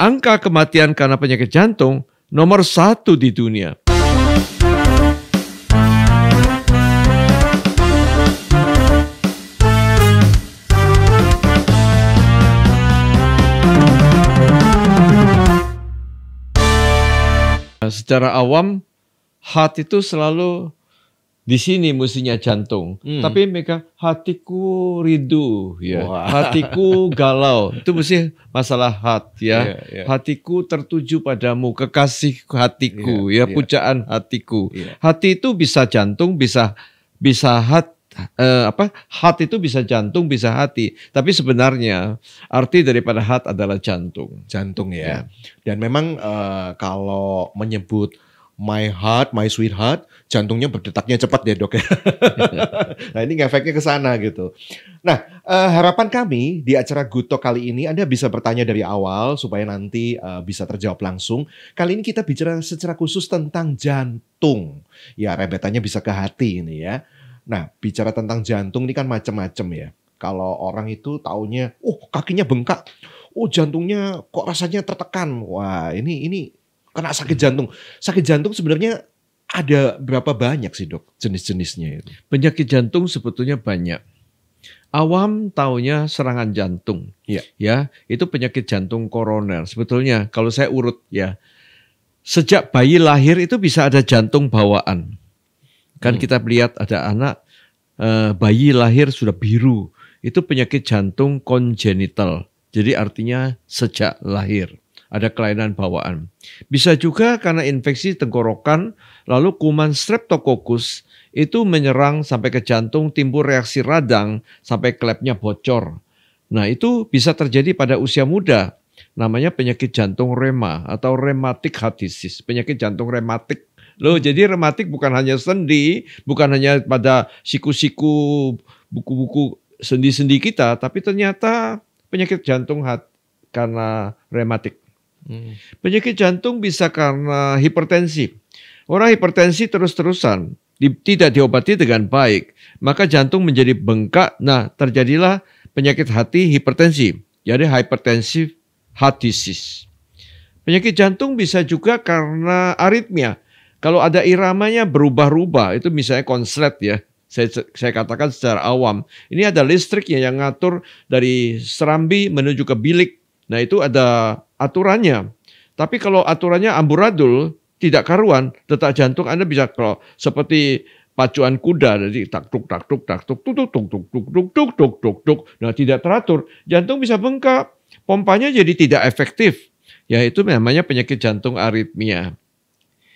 angka kematian karena penyakit jantung nomor 1 di dunia. Secara awam, heart itu selalu di sini mestinya jantung. Tapi mereka hatiku rindu, ya. Hatiku galau. Itu mesti masalah heart, ya. Hatiku tertuju padamu, kekasih hatiku, pujaan hatiku. Hati itu bisa jantung, bisa heart. Heart itu bisa jantung, bisa hati. Tapi sebenarnya arti daripada heart adalah jantung. Jantung ya. Dan memang kalau menyebut my heart, my sweetheart, jantungnya berdetaknya cepat ya dok ya. Nah ini ngefeknya ke sana gitu. Nah harapan kami di acara Good Talk kali ini Anda bisa bertanya dari awal supaya nanti bisa terjawab langsung. Kali ini kita bicara secara khusus tentang jantung. Ya rentetannya bisa ke hati ini ya. Nah, bicara tentang jantung ini kan macam-macam ya. Kalau orang itu taunya, kakinya bengkak, jantungnya kok rasanya tertekan. Wah, ini kena sakit jantung. Sakit jantung sebenarnya ada berapa banyak sih dok jenis-jenisnya itu? Penyakit jantung sebetulnya banyak. Awam taunya serangan jantung. Ya, itu penyakit jantung koroner. Sebetulnya kalau saya urut ya, sejak bayi lahir itu bisa ada jantung bawaan. Kan kita lihat ada anak bayi lahir sudah biru. Itu penyakit jantung kongenital. Jadi artinya sejak lahir. Ada kelainan bawaan. Bisa juga karena infeksi tenggorokan, lalu kuman streptococcus itu menyerang sampai ke jantung, timbul reaksi radang sampai klepnya bocor. Nah itu bisa terjadi pada usia muda. Namanya penyakit jantung rema atau rheumatic heart disease. Penyakit jantung rematik. Loh, jadi rematik bukan hanya sendi, bukan hanya pada siku-siku, buku-buku sendi-sendi kita, tapi ternyata penyakit jantung karena rematik. Penyakit jantung bisa karena hipertensi. Orang hipertensi terus-terusan, tidak diobati dengan baik, maka jantung menjadi bengkak. Nah, terjadilah penyakit hati hipertensi, jadi hypertensive heart disease. Penyakit jantung bisa juga karena aritmia. Kalau ada iramanya berubah-ubah, itu misalnya konslet ya. Saya katakan secara awam. Ini ada listrik yang ngatur dari serambi menuju ke bilik. Nah itu ada aturannya. Tapi kalau aturannya amburadul, tidak karuan, detak jantung Anda bisa kalau seperti pacuan kuda, jadi tak-tuk, tak-tuk, tak-tuk, tuk-tuk, tuk-tuk, tuk-tuk, tuk-tuk, tuk. Nah tidak teratur, jantung bisa bengkak. Pompanya jadi tidak efektif. Ya itu namanya penyakit jantung aritmia.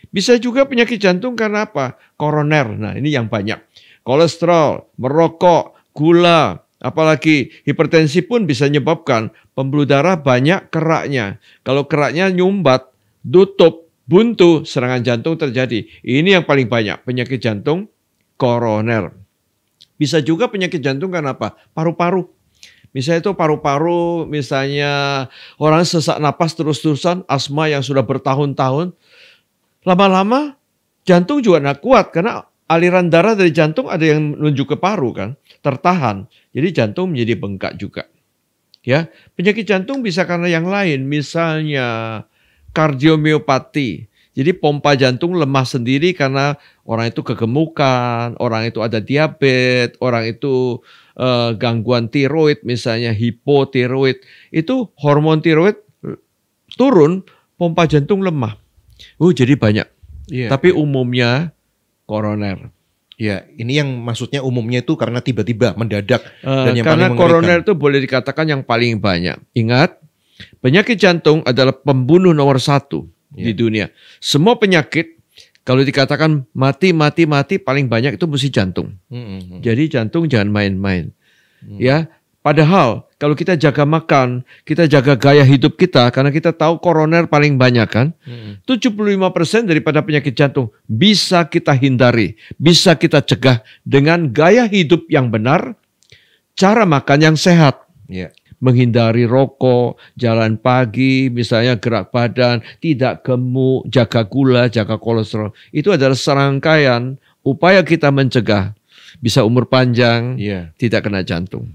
Bisa juga penyakit jantung karena apa? Koroner. Nah ini yang banyak. Kolesterol, merokok, gula, apalagi hipertensi pun bisa menyebabkan pembuluh darah banyak keraknya. Kalau keraknya nyumbat, tutup, buntu, serangan jantung terjadi. Ini yang paling banyak, penyakit jantung koroner. Bisa juga penyakit jantung karena apa? Paru-paru. Misalnya itu paru-paru, misalnya orang sesak napas terus-terusan, asma yang sudah bertahun-tahun. Lama-lama jantung juga tidak kuat karena aliran darah dari jantung ada yang menuju ke paru kan, tertahan. Jadi jantung menjadi bengkak juga. Ya, penyakit jantung bisa karena yang lain, misalnya kardiomiopati. Jadi pompa jantung lemah sendiri karena orang itu kegemukan, orang itu ada diabetes, orang itu gangguan tiroid, misalnya hipotiroid. Itu hormon tiroid turun, pompa jantung lemah. Jadi banyak. Tapi umumnya koroner. Ya, ini yang maksudnya umumnya itu karena tiba-tiba mendadak dan yang karena paling koroner itu boleh dikatakan yang paling banyak. Ingat, penyakit jantung adalah pembunuh nomor 1 di dunia. Semua penyakit kalau dikatakan mati paling banyak itu mesti jantung. Jadi jantung jangan main-main. Ya, padahal kalau kita jaga makan, kita jaga gaya hidup kita, karena kita tahu koroner paling banyak kan. 75% daripada penyakit jantung bisa kita hindari, bisa kita cegah dengan gaya hidup yang benar, cara makan yang sehat. Menghindari rokok, jalan pagi, misalnya gerak badan, tidak gemuk, jaga gula, jaga kolesterol. Itu adalah serangkaian upaya kita mencegah bisa umur panjang, tidak kena jantung.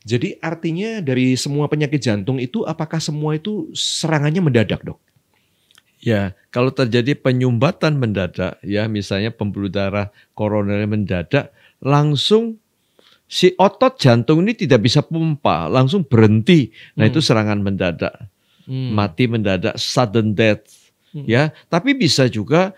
Jadi artinya dari semua penyakit jantung itu apakah semua itu serangannya mendadak, Dok? Ya, kalau terjadi penyumbatan mendadak, ya misalnya pembuluh darah koroner mendadak, langsung si otot jantung ini tidak bisa pompa, langsung berhenti. Nah, itu serangan mendadak. Mati mendadak, sudden death. Ya, tapi bisa juga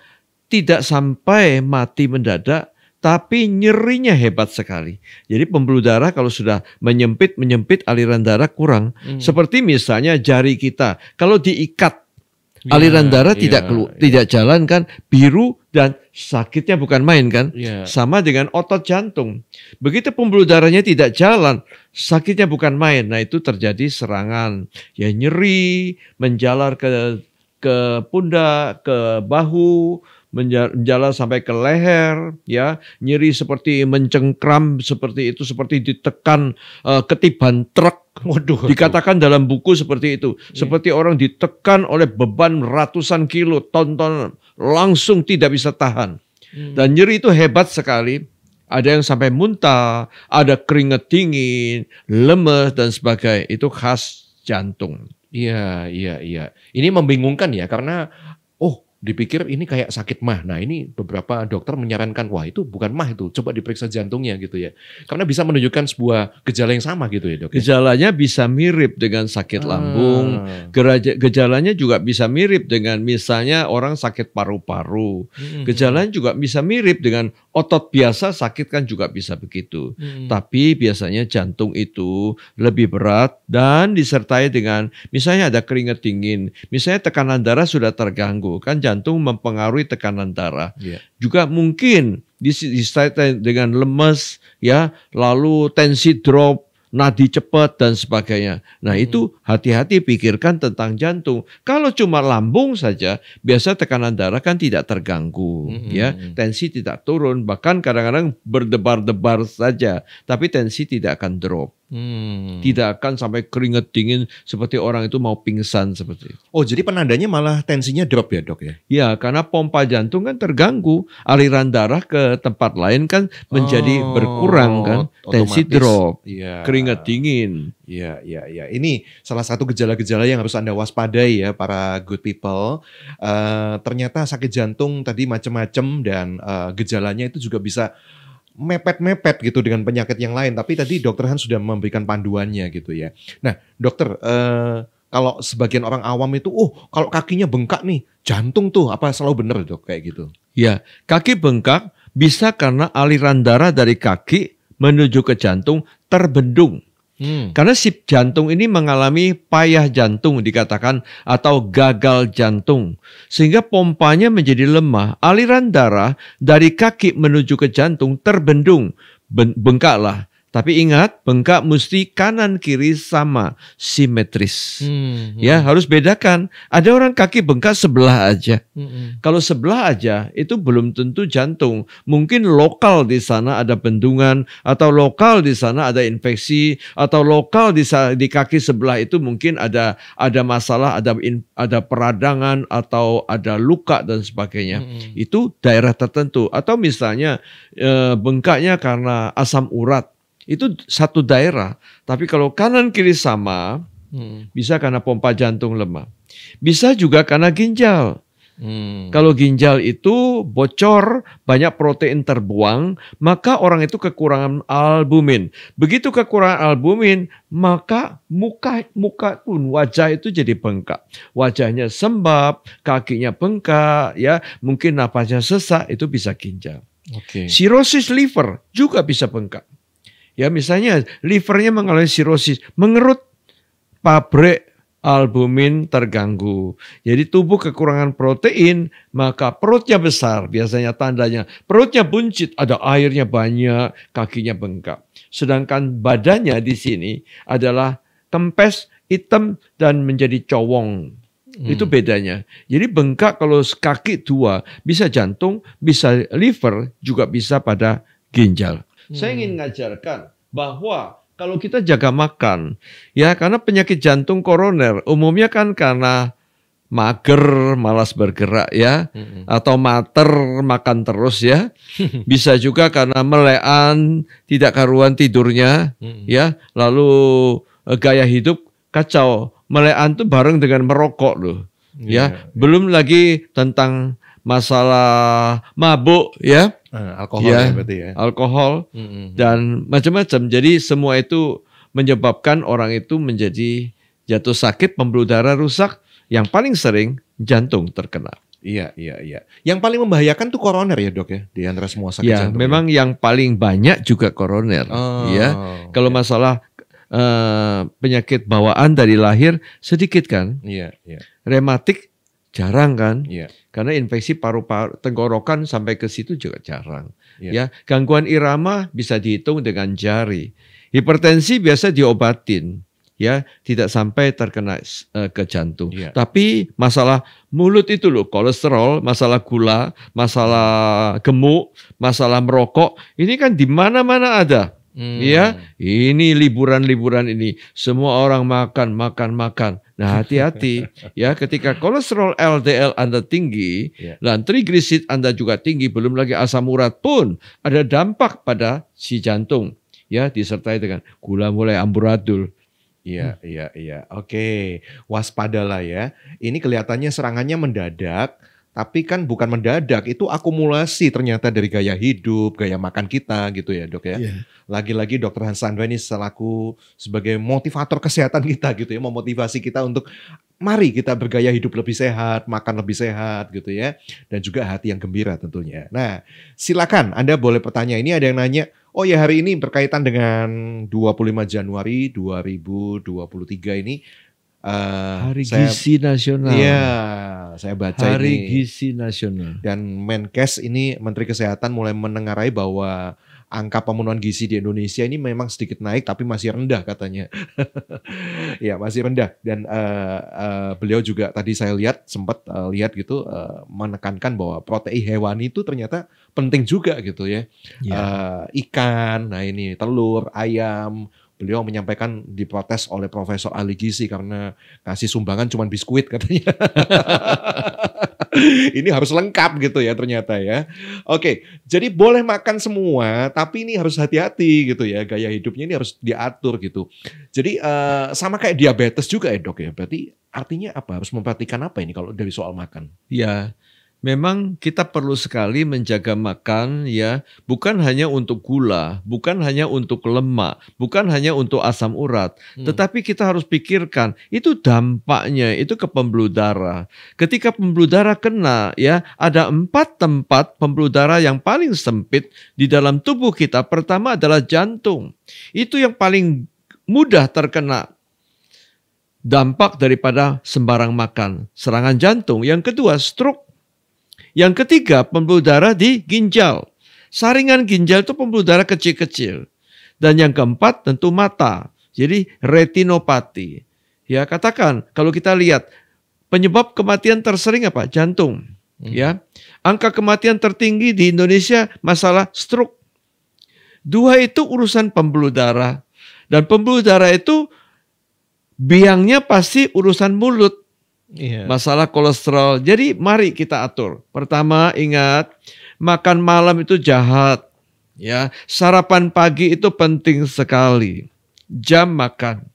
tidak sampai mati mendadak, tapi nyerinya hebat sekali. Jadi pembuluh darah kalau sudah menyempit aliran darah kurang. Seperti misalnya jari kita, kalau diikat aliran darah tidak jalan kan, biru dan sakitnya bukan main kan. Sama dengan otot jantung. Begitu pembuluh darahnya tidak jalan, sakitnya bukan main. Nah, itu terjadi serangan. Ya nyeri, menjalar ke pundak, ke bahu, menjalar sampai ke leher, ya nyeri seperti mencengkram seperti itu, seperti ditekan ketiban truk. Waduh, dikatakan dalam buku seperti itu, seperti orang ditekan oleh beban ratusan kilo, ton-ton, langsung tidak bisa tahan. Dan nyeri itu hebat sekali. Ada yang sampai muntah, ada keringat dingin, lemes dan sebagainya. Itu khas jantung. Iya. Ini membingungkan ya, karena dipikir ini kayak sakit mah. Nah, ini beberapa dokter menyarankan, wah itu bukan mah itu, coba diperiksa jantungnya gitu ya. Karena bisa menunjukkan sebuah gejala yang sama gitu ya, Dok. Gejalanya bisa mirip dengan sakit lambung. Gejalanya juga bisa mirip dengan misalnya orang sakit paru-paru. Gejalanya juga bisa mirip dengan otot biasa sakit kan juga bisa begitu. Tapi biasanya jantung itu lebih berat dan disertai dengan misalnya ada keringat dingin. Misalnya tekanan darah sudah terganggu. Kan jantung mempengaruhi tekanan darah. Juga mungkin disertai dengan lemes, ya, lalu tensi drop, nadi cepat dan sebagainya. Nah, itu hati-hati pikirkan tentang jantung. Kalau cuma lambung saja, biasa tekanan darah kan tidak terganggu, ya. Tensi tidak turun, bahkan kadang-kadang berdebar-debar saja, tapi tensi tidak akan drop. Tidak akan sampai keringat dingin seperti orang itu mau pingsan seperti itu. Oh, jadi penandanya malah tensinya drop ya, Dok ya? Ya, karena pompa jantung kan terganggu, aliran darah ke tempat lain kan menjadi berkurang kan, tensi drop, keringat dingin. Iya. Ini salah satu gejala-gejala yang harus Anda waspadai ya, para good people. Ternyata sakit jantung tadi macam-macam dan gejalanya itu juga bisa mepet-mepet gitu dengan penyakit yang lain. Tapi tadi Dokter Han sudah memberikan panduannya gitu ya. Nah, Dokter, kalau sebagian orang awam itu, kalau kakinya bengkak nih, jantung tuh, apa selalu benar, Dok, kayak gitu? Ya, kaki bengkak bisa karena aliran darah dari kaki menuju ke jantung terbendung. Karena si jantung ini mengalami payah jantung dikatakan atau gagal jantung. Sehingga pompanya menjadi lemah. Aliran darah dari kaki menuju ke jantung terbendung. Bengkaklah. Tapi ingat, bengkak mesti kanan kiri sama, simetris. Ya, harus bedakan. Ada orang kaki bengkak sebelah aja. Kalau sebelah aja itu belum tentu jantung. Mungkin lokal di sana ada bendungan, atau lokal di sana ada infeksi, atau lokal di kaki sebelah itu mungkin ada masalah, ada peradangan atau ada luka dan sebagainya. Itu daerah tertentu. Atau misalnya bengkaknya karena asam urat. Itu satu daerah, tapi kalau kanan kiri sama, bisa karena pompa jantung lemah. Bisa juga karena ginjal. Kalau ginjal itu bocor, banyak protein terbuang, maka orang itu kekurangan albumin. Begitu kekurangan albumin, maka muka pun, wajah itu jadi bengkak. Wajahnya sembab, kakinya bengkak, ya, mungkin napasnya sesak, itu bisa ginjal. Sirosis liver juga bisa bengkak. Ya, misalnya livernya mengalami sirosis, mengerut, pabrik albumin terganggu. Jadi tubuh kekurangan protein, maka perutnya besar, biasanya tandanya. Perutnya buncit, ada airnya banyak, kakinya bengkak. Sedangkan badannya di sini adalah kempes, hitam, dan menjadi cowong. Itu bedanya. Jadi bengkak kalau kaki dua, bisa jantung, bisa liver, juga bisa pada ginjal. Saya ingin mengajarkan bahwa kalau kita jaga makan, ya, karena penyakit jantung koroner umumnya kan karena mager, malas bergerak ya, atau mater, makan terus ya. Bisa juga karena melean, tidak karuan tidurnya ya, lalu gaya hidup kacau. Melean tuh bareng dengan merokok loh. Ya, belum lagi tentang masalah mabuk ya. Alkohol ya berarti ya. Alkohol dan macam-macam. Jadi semua itu menyebabkan orang itu menjadi jatuh sakit, pembuluh darah rusak, yang paling sering jantung terkena. Iya. Yang paling membahayakan tuh koroner ya dok ya, di antara semua sakit jantung. Memang yang paling banyak juga koroner. Ya, kalau masalah penyakit bawaan dari lahir sedikit kan. Iya. Rematik jarang kan. Iya. Karena infeksi paru-paru, tenggorokan sampai ke situ juga jarang. Ya, gangguan irama bisa dihitung dengan jari. Hipertensi biasa diobatin. Ya, tidak sampai terkena ke jantung. Tapi masalah mulut itu loh, kolesterol, masalah gula, masalah gemuk, masalah merokok, ini kan di mana-mana ada. Ya, ini liburan-liburan ini semua orang makan. Nah, hati-hati ya, ketika kolesterol LDL Anda tinggi dan trigliserid Anda juga tinggi, belum lagi asam urat pun ada dampak pada si jantung. Ya, disertai dengan gula mulai amburadul. Iya. Oke, waspadalah ya. Ini kelihatannya serangannya mendadak, tapi kan bukan mendadak, itu akumulasi ternyata dari gaya hidup, gaya makan kita gitu ya dok ya. Lagi-lagi Dr. Hans Chandra ini sebagai motivator kesehatan kita gitu ya, memotivasi kita untuk mari kita bergaya hidup lebih sehat, makan lebih sehat gitu ya, dan juga hati yang gembira tentunya. Nah, silakan Anda boleh bertanya. Ini ada yang nanya, oh ya hari ini berkaitan dengan 25 Januari 2023 ini. Hari Gizi Nasional. Iya, saya baca Hari ini. Gizi Nasional. Dan Menkes ini, Menteri Kesehatan mulai menengarai bahwa angka pemenuhan gizi di Indonesia ini memang sedikit naik, tapi masih rendah katanya. Ya, masih rendah. Dan beliau juga tadi saya lihat, sempat lihat gitu, menekankan bahwa protein hewani itu ternyata penting juga gitu ya. Ikan, nah ini telur, ayam. Beliau menyampaikan diprotes oleh Profesor ahli gizi karena kasih sumbangan cuma biskuit katanya. Ini harus lengkap gitu ya ternyata ya. Oke, jadi boleh makan semua, tapi ini harus hati-hati gitu ya. Gaya hidupnya ini harus diatur gitu. Jadi sama kayak diabetes juga ya dok ya. Berarti artinya apa? Harus memperhatikan apa ini kalau dari soal makan? Ya, memang kita perlu sekali menjaga makan ya, bukan hanya untuk gula, bukan hanya untuk lemak, bukan hanya untuk asam urat, tetapi kita harus pikirkan itu dampaknya itu ke pembuluh darah. Ketika pembuluh darah kena ya, ada 4 tempat pembuluh darah yang paling sempit di dalam tubuh kita. Pertama adalah jantung. Itu yang paling mudah terkena dampak daripada sembarang makan, serangan jantung. Yang kedua, stroke. Yang ketiga, pembuluh darah di ginjal. Saringan ginjal itu pembuluh darah kecil-kecil. Dan yang keempat tentu mata. Jadi retinopati. Ya, katakan kalau kita lihat penyebab kematian tersering apa? Jantung. Ya. Angka kematian tertinggi di Indonesia masalah stroke. 2 itu urusan pembuluh darah. Dan pembuluh darah itu biangnya pasti urusan mulut. Masalah kolesterol. Jadi mari kita atur. Pertama, ingat, makan malam itu jahat. Ya, sarapan pagi itu penting sekali. Jam makan.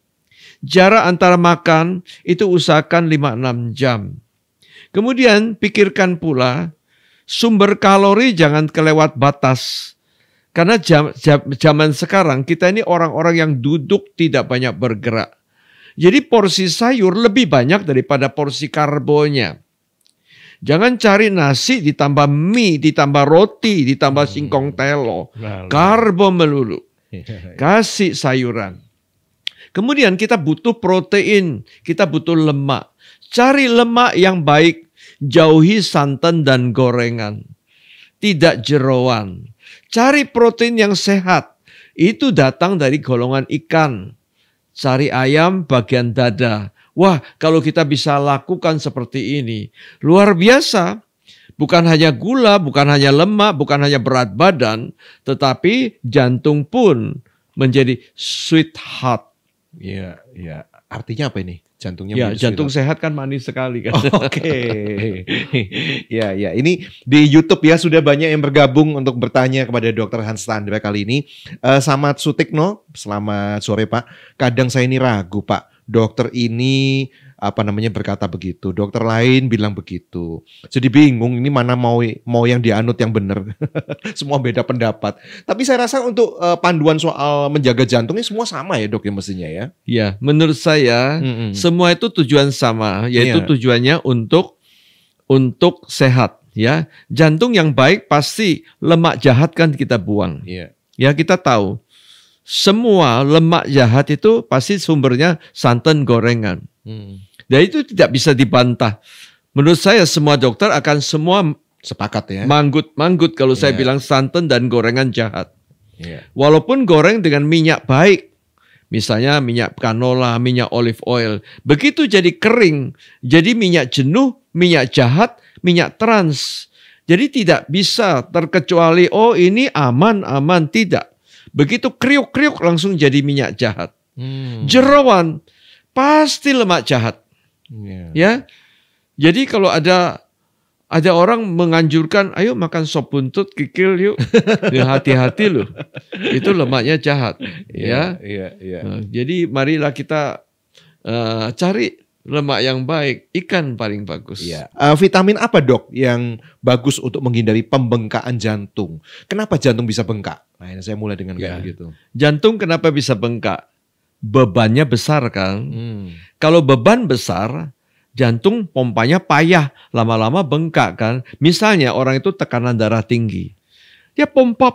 Jarak antara makan itu usahakan 5-6 jam. Kemudian pikirkan pula sumber kalori jangan kelewat batas. Karena zaman sekarang kita ini orang-orang yang duduk tidak banyak bergerak. Jadi porsi sayur lebih banyak daripada porsi karbonya. Jangan cari nasi ditambah mie, ditambah roti, ditambah singkong telo. Karbo melulu. Kasih sayuran. Kemudian kita butuh protein, kita butuh lemak. Cari lemak yang baik, jauhi santan dan gorengan. Tidak jeroan. Cari protein yang sehat. Itu datang dari golongan ikan. Cari ayam bagian dada. Wah, kalau kita bisa lakukan seperti ini, luar biasa. Bukan hanya gula, bukan hanya lemak, bukan hanya berat badan, tetapi jantung pun menjadi sweetheart. Iya. Artinya apa ini? Jantungnya Ya, menjadi jantung sweetheart. sehat kan manis sekali kan. Oke. Ya, ya. Ini di YouTube ya sudah banyak yang bergabung untuk bertanya kepada Dokter Hans Tandra kali ini. Samad Sutikno, selamat sore Pak. Kadang saya ini ragu Pak. Dokter ini berkata begitu. Dokter lain bilang begitu. Jadi bingung ini mana mau yang dianut yang benar. Semua beda pendapat. Tapi saya rasa untuk panduan soal menjaga jantungnya semua sama ya Dok ya mestinya ya. Ya, menurut saya semua itu tujuan sama, yaitu tujuannya untuk sehat ya. Jantung yang baik pasti lemak jahat kan kita buang. Ya, kita tahu. Semua lemak jahat itu pasti sumbernya santan gorengan. Dan itu tidak bisa dibantah. Menurut saya semua dokter akan semua sepakat ya. Manggut kalau saya bilang santan dan gorengan jahat. Walaupun goreng dengan minyak baik. Misalnya minyak canola, minyak olive oil. Begitu jadi kering, jadi minyak jenuh, minyak jahat, minyak trans. Jadi tidak bisa terkecuali, oh ini aman, tidak. Begitu kriuk-kriuk langsung jadi minyak jahat. Jerawan pasti lemak jahat. Ya. Jadi kalau ada orang menganjurkan, ayo makan sop buntut, kikil yuk. Hati-hati loh. Itu lemaknya jahat. Ya. Nah, jadi marilah kita cari lemak yang baik. Ikan paling bagus. Vitamin apa Dok yang bagus untuk menghindari pembengkakan jantung? Kenapa jantung bisa bengkak? Nah ini saya mulai dengan kayak gitu. Jantung kenapa bisa bengkak? Bebannya besar kan. Kalau beban besar, jantung pompanya payah, lama-lama bengkak kan. Misalnya orang itu tekanan darah tinggi. Dia pompa.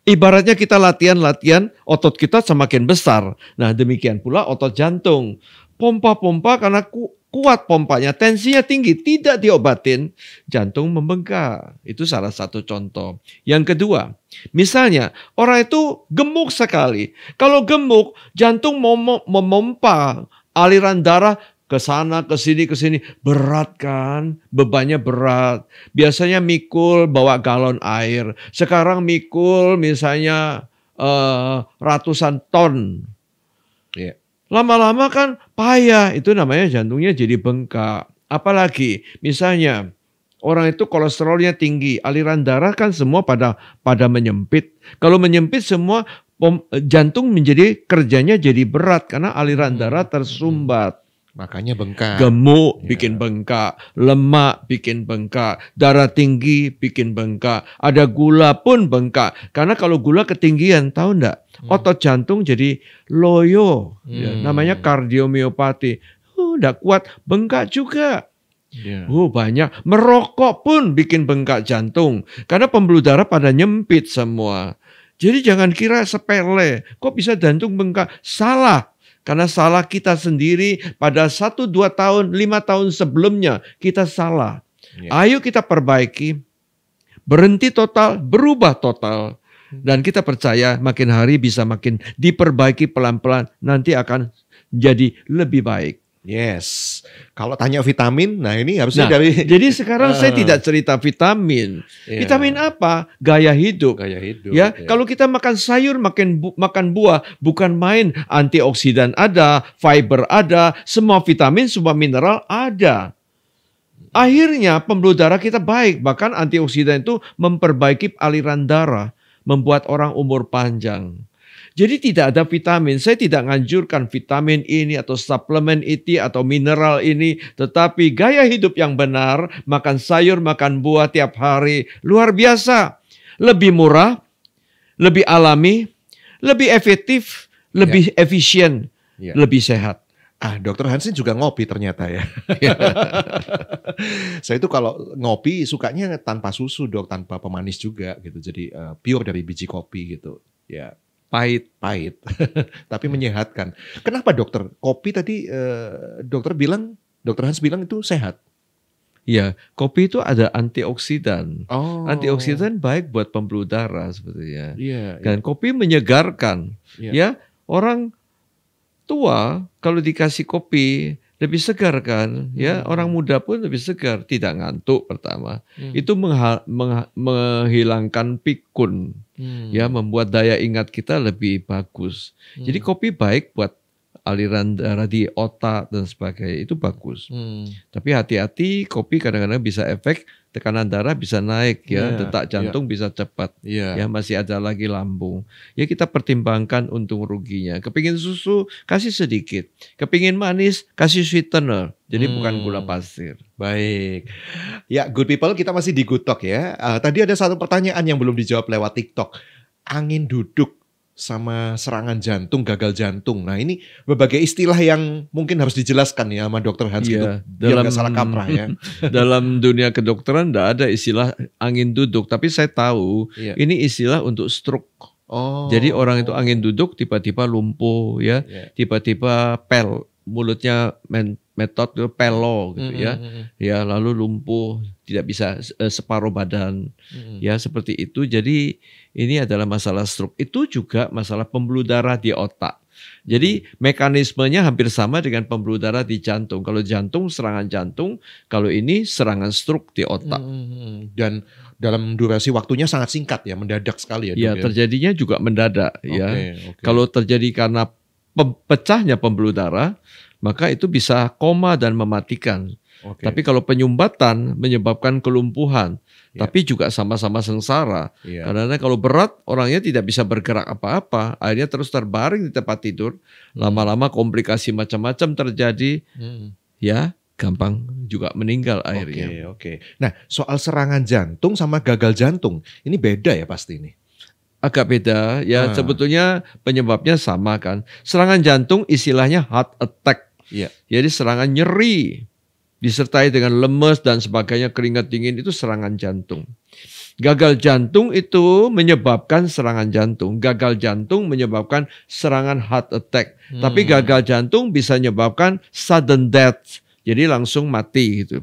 Ibaratnya kita latihan, otot kita semakin besar. Nah demikian pula otot jantung. Pompa karena kuat pompanya, tensinya tinggi, tidak diobatin, jantung membengkak. Itu salah satu contoh. Yang kedua, misalnya orang itu gemuk sekali. Kalau gemuk, jantung memompa aliran darah ke sana, ke sini, berat kan, bebannya berat. Biasanya mikul bawa galon air, sekarang mikul misalnya ratusan ton. Lama-lama kan payah, itu namanya jantungnya jadi bengkak. Apalagi misalnya orang itu kolesterolnya tinggi, aliran darah kan semua pada menyempit. Kalau menyempit semua jantung menjadi kerjanya jadi berat karena aliran darah tersumbat. Makanya bengkak. Gemuk bikin bengkak, lemak bikin bengkak, darah tinggi bikin bengkak, ada gula pun bengkak. Karena kalau gula ketinggian, tahu enggak? Otot jantung jadi loyo, namanya kardiomiopati. Enggak kuat, bengkak juga. Banyak. Merokok pun bikin bengkak jantung. Karena pembuluh darah pada nyempit semua. Jadi jangan kira sepele. Kok bisa jantung bengkak? Salah. Karena salah kita sendiri pada 1, 2 tahun, 5 tahun sebelumnya kita salah. Ayo kita perbaiki, berhenti total, berubah total. Dan kita percaya makin hari bisa makin diperbaiki pelan-pelan, nanti akan jadi lebih baik. Yes. Kalau tanya vitamin, nah ini harusnya dari... Jadi sekarang saya tidak cerita vitamin. Vitamin apa? Gaya hidup. Ya, kalau kita makan sayur, makan buah, bukan main, antioksidan ada, fiber ada, semua vitamin, semua mineral ada. Akhirnya pembuluh darah kita baik, bahkan antioksidan itu memperbaiki aliran darah, membuat orang umur panjang. Jadi tidak ada vitamin. Saya tidak menganjurkan vitamin ini atau suplemen itu atau mineral ini. Tetapi gaya hidup yang benar, makan sayur, makan buah tiap hari. Luar biasa. Lebih murah, lebih alami, lebih efektif, lebih efisien, lebih sehat. Dokter Hansen juga ngopi ternyata ya. Saya itu kalau ngopi sukanya tanpa susu Dok, tanpa pemanis juga gitu. Jadi pure dari biji kopi gitu. Ya. Pahit, tapi menyehatkan. Kenapa dokter? Kopi tadi dokter Hans bilang itu sehat. Iya, kopi itu ada antioksidan. Antioksidan baik buat pembuluh darah sebetulnya. Dan kopi menyegarkan. Ya, orang tua kalau dikasih kopi lebih segar kan, ya orang muda pun lebih segar, tidak ngantuk pertama. Itu menghilangkan pikun, ya membuat daya ingat kita lebih bagus. Jadi kopi baik buat aliran darah di otak dan sebagainya itu bagus. Tapi hati-hati, kopi kadang-kadang bisa efek tekanan darah bisa naik ya, detak jantung bisa cepat. Ya, masih ada lagi lambung. Ya kita pertimbangkan untung ruginya. Kepingin susu kasih sedikit, kepingin manis kasih sweetener. Jadi bukan gula pasir. Baik. Ya, good people, kita masih di Good Talk ya. Tadi ada satu pertanyaan yang belum dijawab lewat TikTok. Angin duduk sama serangan jantung, gagal jantung. Nah, ini berbagai istilah yang mungkin harus dijelaskan ya sama Dr. Hans gitu. Biar nggak salah kaprah ya. Dalam dunia kedokteran tidak ada istilah angin duduk. Tapi saya tahu ini istilah untuk stroke. Jadi orang itu angin duduk tiba-tiba lumpuh ya. Tiba-tiba mulutnya metode pelo gitu ya. Ya, lalu lumpuh, tidak bisa separuh badan. Ya, seperti itu. Jadi ini adalah masalah stroke. Itu juga masalah pembuluh darah di otak. Jadi mekanismenya hampir sama dengan pembuluh darah di jantung. Kalau jantung serangan jantung, kalau ini serangan stroke di otak. Dan dalam durasi waktunya sangat singkat ya, mendadak sekali ya. Ya, terjadinya juga mendadak ya. Kalau terjadi karena pecahnya pembuluh darah, maka itu bisa koma dan mematikan. Tapi kalau penyumbatan menyebabkan kelumpuhan, tapi juga sama-sama sengsara. Karena kalau berat, orangnya tidak bisa bergerak apa-apa, akhirnya terus terbaring di tempat tidur. Lama-lama komplikasi macam-macam terjadi, ya gampang juga meninggal akhirnya. Nah, soal serangan jantung sama gagal jantung, ini beda ya pasti ini? Agak beda, ya sebetulnya penyebabnya sama kan. Serangan jantung istilahnya heart attack. Jadi serangan nyeri disertai dengan lemes dan sebagainya, keringat dingin, itu serangan jantung. Gagal jantung itu menyebabkan serangan jantung. Gagal jantung menyebabkan serangan heart attack. Tapi gagal jantung bisa menyebabkan sudden death. Jadi langsung mati gitu.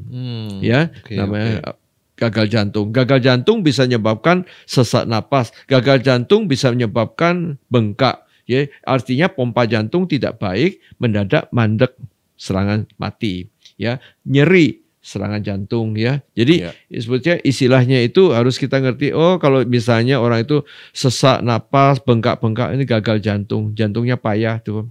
Namanya gagal jantung. Gagal jantung bisa menyebabkan sesak napas. Gagal jantung bisa menyebabkan bengkak. Ya, artinya pompa jantung tidak baik, mendadak mandek, serangan mati. Ya, nyeri, serangan jantung ya. Jadi sebetulnya istilahnya itu harus kita ngerti. Oh, kalau misalnya orang itu sesak napas, bengkak-bengkak, ini gagal jantung, jantungnya payah tuh.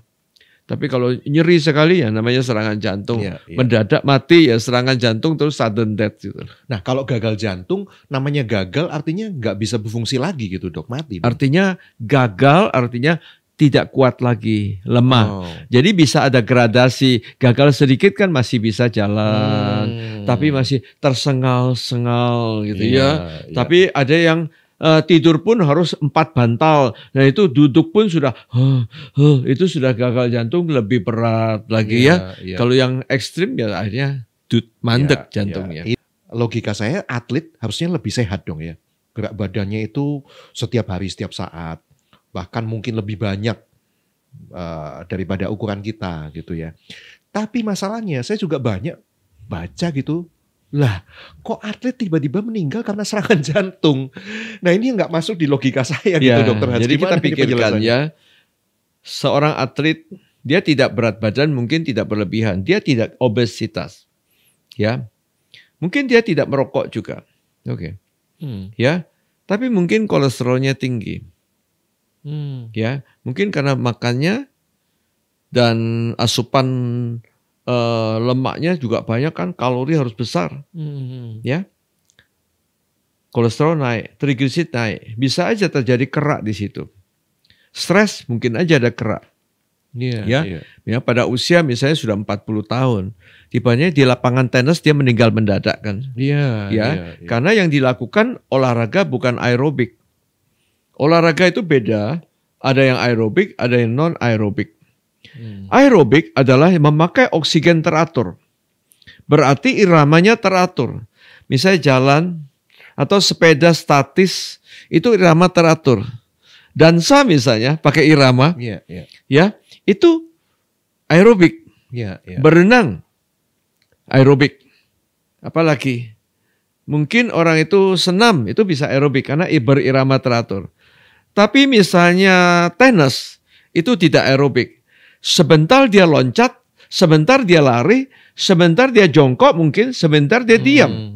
Tapi kalau nyeri sekali ya namanya serangan jantung. Mendadak mati ya serangan jantung, terus sudden death gitu. Nah, kalau gagal jantung namanya gagal artinya nggak bisa berfungsi lagi gitu, Dok, mati. Artinya gagal artinya tidak kuat lagi, lemah. Jadi bisa ada gradasi. Gagal sedikit kan masih bisa jalan, tapi masih tersengal-sengal gitu ya. Tapi ada yang tidur pun harus 4 bantal. Nah itu duduk pun sudah, itu sudah gagal jantung lebih berat lagi ya. Kalau yang ekstrim ya akhirnya mandek jantungnya. Logika saya atlet harusnya lebih sehat dong ya. Gerak badannya itu setiap hari, setiap saat. Bahkan mungkin lebih banyak daripada ukuran kita gitu ya. Tapi masalahnya saya juga banyak baca gitu. Lah, kok atlet tiba-tiba meninggal karena serangan jantung? Nah, ini nggak masuk di logika saya gitu, Dokter Hans. Jadi kita pikirkan ya, seorang atlet dia tidak berat badan, mungkin tidak berlebihan, dia tidak obesitas, ya, mungkin dia tidak merokok juga, ya, tapi mungkin kolesterolnya tinggi, ya, mungkin karena makannya dan asupan lemaknya juga banyak kan, kalori harus besar, ya. Kolesterol naik, trigliserid naik, bisa aja terjadi kerak di situ. Stres mungkin aja ada kerak. Ya, pada usia misalnya sudah 40 tahun, tipenya di lapangan tenis dia meninggal mendadak kan. Karena yang dilakukan olahraga bukan aerobik. Olahraga itu beda, ada yang aerobik, ada yang non aerobik. Aerobik adalah memakai oksigen teratur. Berarti iramanya teratur. Misalnya jalan atau sepeda statis itu irama teratur. Dansa misalnya pakai irama. Ya, itu aerobik. Berenang aerobik. Apalagi mungkin orang itu senam itu bisa aerobik karena berirama teratur. Tapi misalnya tenis itu tidak aerobik. Sebentar dia loncat, sebentar dia lari, sebentar dia jongkok mungkin, sebentar dia diam.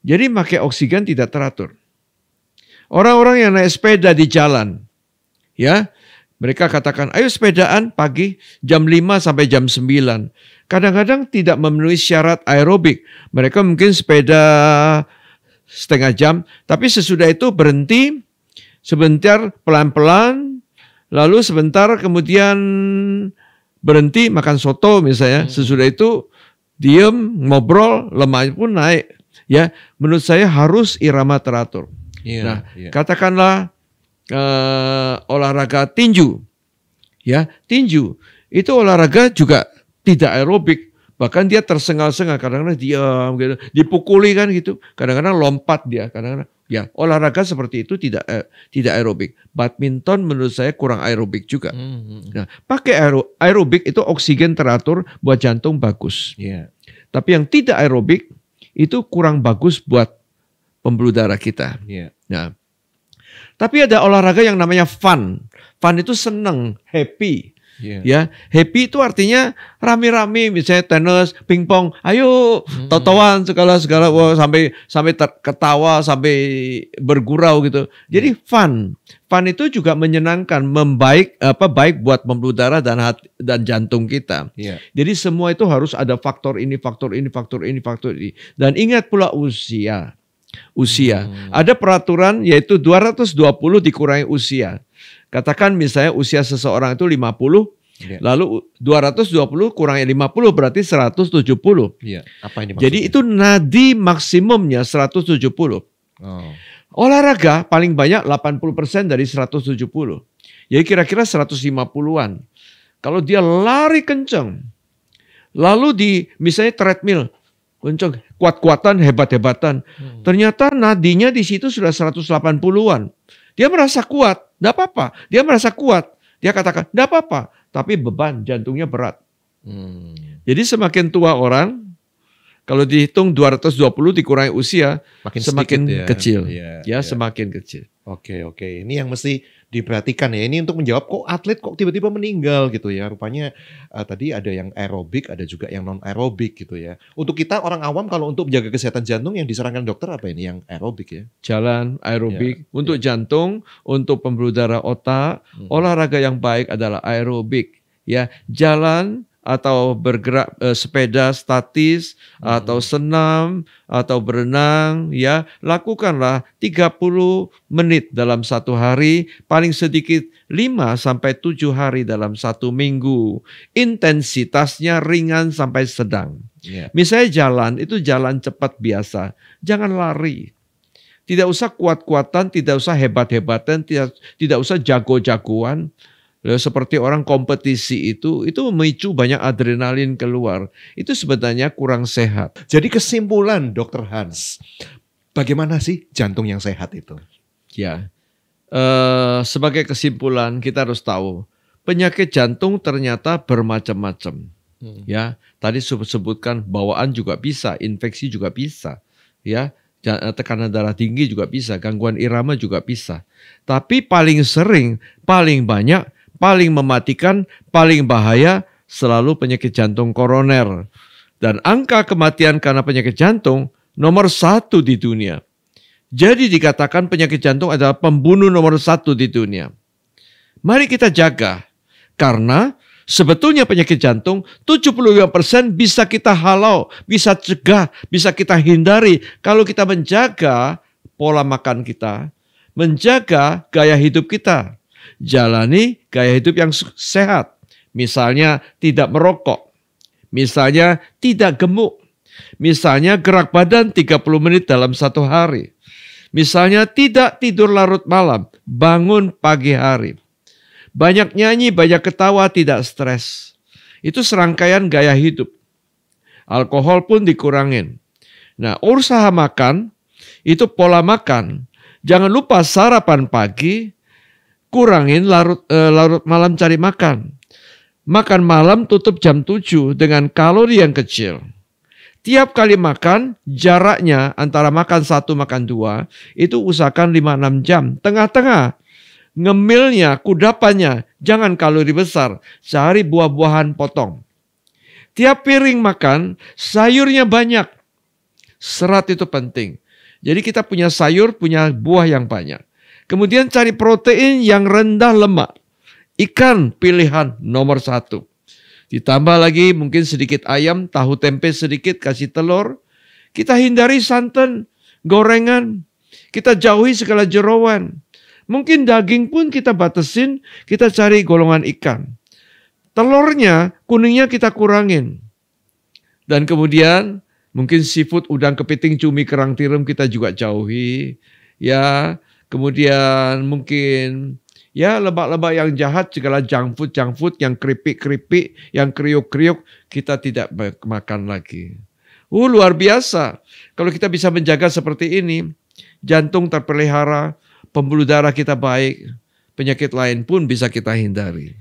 Jadi pakai oksigen tidak teratur. Orang-orang yang naik sepeda di jalan, ya, Mereka katakan, ayo sepedaan pagi jam 5 sampai jam 9. Kadang-kadang tidak memenuhi syarat aerobik. Mereka mungkin sepeda setengah jam, tapi sesudah itu berhenti sebentar pelan-pelan, lalu sebentar kemudian berhenti makan soto misalnya. Sesudah itu diem, ngobrol, lemaknya pun naik. Ya, menurut saya harus irama teratur. Katakanlah olahraga tinju, ya tinju itu olahraga juga tidak aerobik, bahkan dia tersengal-sengal, kadang-kadang diam gitu, dipukuli kan gitu, kadang-kadang lompat dia, kadang-kadang ya olahraga seperti itu tidak aerobik. Badminton menurut saya kurang aerobik juga. Nah, pakai aerobik itu oksigen teratur buat jantung bagus. Tapi yang tidak aerobik itu kurang bagus buat pembuluh darah kita. Nah, tapi ada olahraga yang namanya fun. Fun itu seneng, happy. Ya, happy itu artinya rame-rame, misalnya tenis, pingpong, ayo totoan segala sampai ketawa, sampai bergurau gitu. Jadi fun itu juga menyenangkan, baik buat pembuluh darah dan jantung kita. Jadi semua itu harus ada faktor ini. Dan ingat pula usia. Ada peraturan yaitu 220 dikurangi usia. Katakan misalnya usia seseorang itu 50, lalu 220 kurangi 50 berarti 170. Apa ini maksudnya? Jadi itu nadi maksimumnya 170. Olahraga paling banyak 80% dari 170. Jadi kira-kira 150-an. Kalau dia lari kencang, lalu misalnya treadmill, kencang, kuat-kuatan, hebat-hebatan. Ternyata nadinya di situ sudah 180-an. Dia merasa kuat, enggak apa-apa. Dia merasa kuat. Dia katakan, enggak apa-apa. Tapi beban jantungnya berat. Jadi semakin tua orang, kalau dihitung 220 dikurangi usia, semakin kecil. Semakin kecil. Oke. Ini yang mesti diperhatikan ya. Ini untuk menjawab kok atlet kok tiba-tiba meninggal gitu ya. Rupanya tadi ada yang aerobik, ada juga yang non aerobik gitu ya. Untuk kita orang awam kalau untuk menjaga kesehatan jantung yang disarankan dokter apa ini yang aerobik ya? Jalan aerobik untuk jantung, untuk pembuluh darah otak. Olahraga yang baik adalah aerobik. Ya, jalan atau bergerak sepeda statis atau senam atau berenang, ya lakukanlah 30 menit dalam satu hari, paling sedikit 5 sampai 7 hari dalam satu minggu. Intensitasnya ringan sampai sedang. Misalnya jalan, itu jalan cepat biasa, jangan lari. Tidak usah kuat-kuatan, tidak usah hebat-hebatan, tidak usah jago-jagoan. Seperti orang kompetisi itu memicu banyak adrenalin keluar. Itu sebenarnya kurang sehat. Jadi kesimpulan Dr. Hans, bagaimana sih jantung yang sehat itu? Ya, sebagai kesimpulan kita harus tahu penyakit jantung ternyata bermacam-macam. Ya, tadi sebutkan bawaan juga bisa, infeksi juga bisa. Ya, tekanan darah tinggi juga bisa, gangguan irama juga bisa. Tapi paling sering, paling banyak, paling mematikan, paling bahaya selalu penyakit jantung koroner. Dan angka kematian karena penyakit jantung nomor 1 di dunia. Jadi dikatakan penyakit jantung adalah pembunuh nomor 1 di dunia. Mari kita jaga. Karena sebetulnya penyakit jantung 75% bisa kita halau, bisa cegah, bisa kita hindari. Kalau kita menjaga pola makan kita, menjaga gaya hidup kita. Jalani gaya hidup yang sehat. Misalnya tidak merokok. Misalnya tidak gemuk. Misalnya gerak badan 30 menit dalam satu hari. Misalnya tidak tidur larut malam. Bangun pagi hari. Banyak nyanyi, banyak ketawa, tidak stres. Itu serangkaian gaya hidup. Alkohol pun dikurangin. Nah, usaha makan, itu pola makan. Jangan lupa sarapan pagi, kurangin larut malam cari makan. Makan malam tutup jam 7 dengan kalori yang kecil. Tiap kali makan, jaraknya antara makan 1, makan 2, itu usahakan 5-6 jam. Tengah-tengah, ngemilnya, kudapannya, jangan kalori besar. Cari buah-buahan potong. Tiap piring makan, sayurnya banyak. Serat itu penting. Jadi kita punya sayur, punya buah yang banyak. Kemudian cari protein yang rendah lemak. Ikan pilihan nomor 1. Ditambah lagi mungkin sedikit ayam, tahu tempe sedikit, kasih telur. Kita hindari santan, gorengan. Kita jauhi segala jeroan. Mungkin daging pun kita batasin, kita cari golongan ikan. Telurnya, kuningnya kita kurangin. Dan kemudian mungkin seafood, udang, kepiting, cumi, kerang, tirum kita juga jauhi. Ya, kemudian mungkin ya lemak-lemak yang jahat, segala junk food yang keripik-keripik, yang kriuk-kriuk kita tidak makan lagi. Luar biasa. Kalau kita bisa menjaga seperti ini, jantung terpelihara, pembuluh darah kita baik, penyakit lain pun bisa kita hindari.